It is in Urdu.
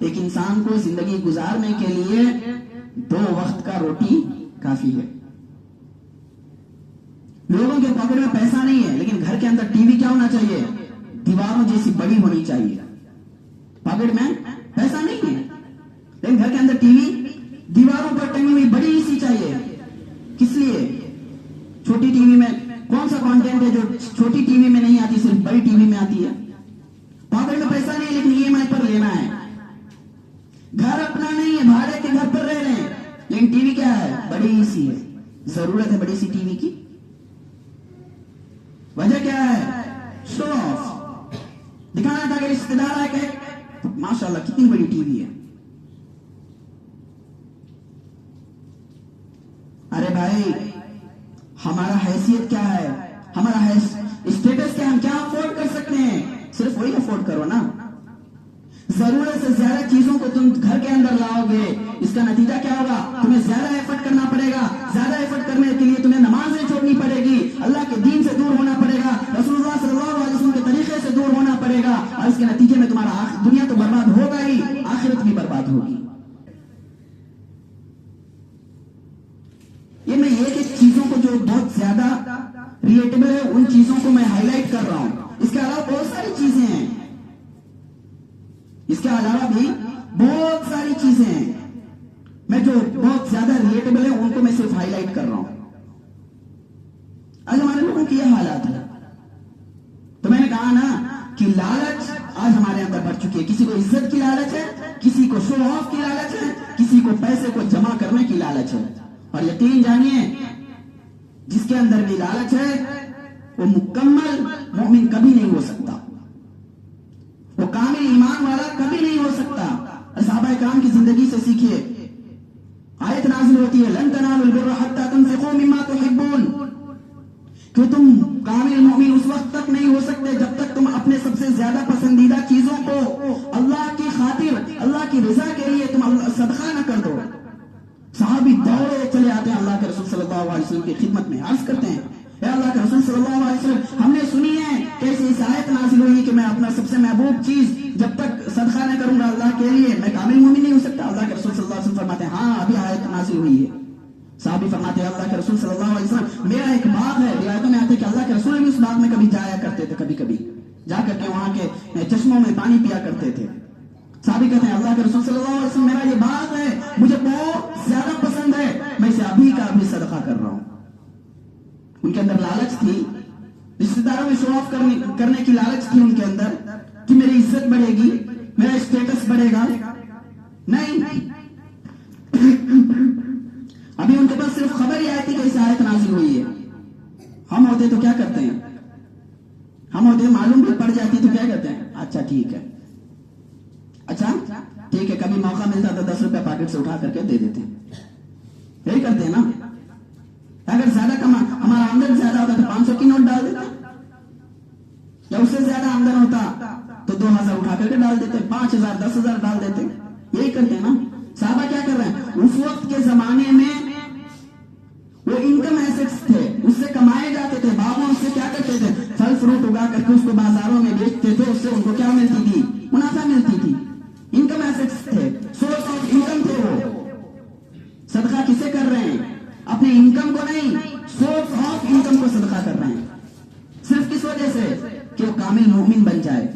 ایک انسان کو زندگی گزارنے کے لیے 2 وقت کا روٹی کافی ہے. لوگوں کے پاکٹ میں پیسہ نہیں ہے لیکن گھر کے اندر ٹی وی کیا ہونا چاہیے؟ دیواروں جیسی بڑی ہونی چاہیے. پاکٹ میں پیسہ نہیں ہے لیکن گھر کے اندر ٹی وی دیواروں پر ٹنگی ہوئی بڑی سی چاہیے. کس لیے؟ چھوٹی ٹی وی میں کون سا کانٹینٹ ہے جو چھوٹی ٹی وی میں نہیں آتی صرف بڑی ٹی وی میں آتی ہے؟ پاکٹ میں پیسہ نہیں لیکن ای ایم آئی پر لینا ہے. گھر اپنا نہیں ہے، بھاڑے کے گھر پر رہ رہے ہیں لیکن ٹی وی کیا ہے؟ بڑی سی ہے. ضرورت ہے بڑی سی ٹی وی کی؟ وجہ کیا ہے؟ شو آف، دکھانا تھا کہ رشتے دار آئے کہ ماشاءاللہ کتنی بڑی ٹی وی ہے. ارے بھائی ہمارا حیثیت کیا ہے؟ ہمارا اسٹیٹس کیا؟ ہم کیا افورڈ کر سکتے ہیں؟ صرف وہی افورڈ کرو نا. ضرورت سے زیادہ چیزوں کو تم گھر کے اندر لاؤ گے، اس کا نتیجہ کیا ہوگا؟ تمہیں زیادہ ایفرٹ کرنا پڑے گا. زیادہ ایفرٹ کرنے کے لیے تمہیں نمازیں چھوڑنی پڑے گی، اللہ کے دین سے دور ہونا پڑے گا، رسول اللہ صلی اللہ علیہ وسلم کے طریقے سے دور ہونا پڑے گا، اور اس کے نتیجے میں تمہارا دنیا تو برباد ہوگا ہی، آخرت بھی برباد ہوگی. یہ میں ایک چیزوں کو جو بہت زیادہ ریلیٹیبل ہے ان چیزوں کو میں ہائی لائٹ کر رہا ہوں. اس کے علاوہ بہت ساری چیزیں ہیں، اس کے علاوہ بھی بہت ساری چیزیں ہیں، میں جو بہت زیادہ ریلیٹیبل ہے ان کو میں صرف ہائی لائٹ کر رہا ہوں. آج ہمارے لوگوں کی یہ حالات ہے. تو میں نے کہا نا کہ لالچ آج ہمارے اندر بڑھ چکی ہے. کسی کو عزت کی لالچ ہے، کسی کو شو آف کی لالچ ہے، کسی کو پیسے کو جمع کرنے کی لالچ ہے. اور یقین جانیے جس کے اندر بھی لالچ ہے وہ مکمل مومن کبھی نہیں ہو سکتا، وہ کامل ایمان والا کبھی نہیں ہو سکتا. صحابہ کرام کی زندگی سے سیکھیے. آیت نازل ہوتی ہے لن تنالوا البر حتى تنفقوا مما تحبون، کہ تم کامل مومن اس وقت تک نہیں ہو سکتے جب تک تم اپنے سب سے زیادہ پسندیدہ چیزوں کو اللہ کی خاطر، اللہ کی رضا کے لیے تم صدقہ نہ کر دو. صحابی دوڑے چلے آتے ہیں اللہ کے رسول صلی اللہ علیہ وسلم کی خدمت میں، عرض کرتے ہیں اے اللہ کے رسول صلی اللہ علیہ وسلم، ہم نے سنی ہے کیسے اس آیت نازل ہوئی کہ میں اپنا سب سے محبوب چیز جب تک صدقہ نہ کروں گا اللہ کے لیے میں کامل مومن نہیں ہو سکتا. اللہ کے رسول صلی اللہ علیہ وسلم فرماتے ہیں ہاں ابھی آیت نازل ہوئی ہے. صحابی فرماتے ہیں اللہ کے رسول صلی اللہ علیہ وسلم میرا ایک باغ ہے، روایتوں میں آتے کہ اللہ کے رسول بھی اس باغ میں کبھی جایا کرتے تھے، کبھی کبھی جا کر کے وہاں کے چشموں میں پانی پیا کرتے تھے. صحابی کہتے ہیں اللہ کے رسول صلی اللہ علیہ وسلم میرا یہ باغ ہے، مجھے بہت زیادہ پسند ہے، میں اسے ابھی کا ابھی صدقہ کر رہا ہوں. ان کے اندر لالچ تھی، رشتے داروں میں شو آف کرنے کی لالچ تھی ان کے اندر کہ میری عزت بڑھے گی، میرا اسٹیٹس بڑھے گا. نہیں، ابھی ان کے پاس صرف خبر ہی آئی تھی کہ اس آیت نازل ہوئی ہے. ہم ہوتے تو کیا کرتے ہیں؟ ہم ہوتے معلوم بھی پڑ جاتی تو کیا کرتے ہیں؟ اچھا ٹھیک ہے، اچھا ٹھیک ہے. کبھی موقع ملتا تو 10 روپے پاکٹ سے اٹھا کر کے دے دیتے ہیں. یہی کرتے ہیں نا. اگر زیادہ ہمارا آمدن زیادہ ہوتا تو 500 کی نوٹ ڈال دیتے، یا اس سے زیادہ آمدن ہوتا تو 2000 اٹھا کر کے ڈال دیتے، 5000 10,000 ڈال دیتے. یہی کرتے ہیں نا. صحابہ کیا کر رہے ہیں؟ اس وقت کے زمانے میں وہ انکم ایسٹس تھے، اس سے کمائے جاتے تھے. باغوں سے کیا کرتے تھے؟ پھل فروٹ اگا کر کے اس کو بازاروں میں بیچتے تھے، اس سے ان کو کیا ملتی تھی؟ منافع ملتی تھی. انکم ایسٹس تھے، سورس آف انکم تھے. وہ صدقہ کسے کر رہے ہیں؟ اپنے انکم کو نہیں، سورس آف انکم کو صدقہ کر رہے ہیں. صرف کس وجہ سے کہ وہ کامل مومن بن جائے.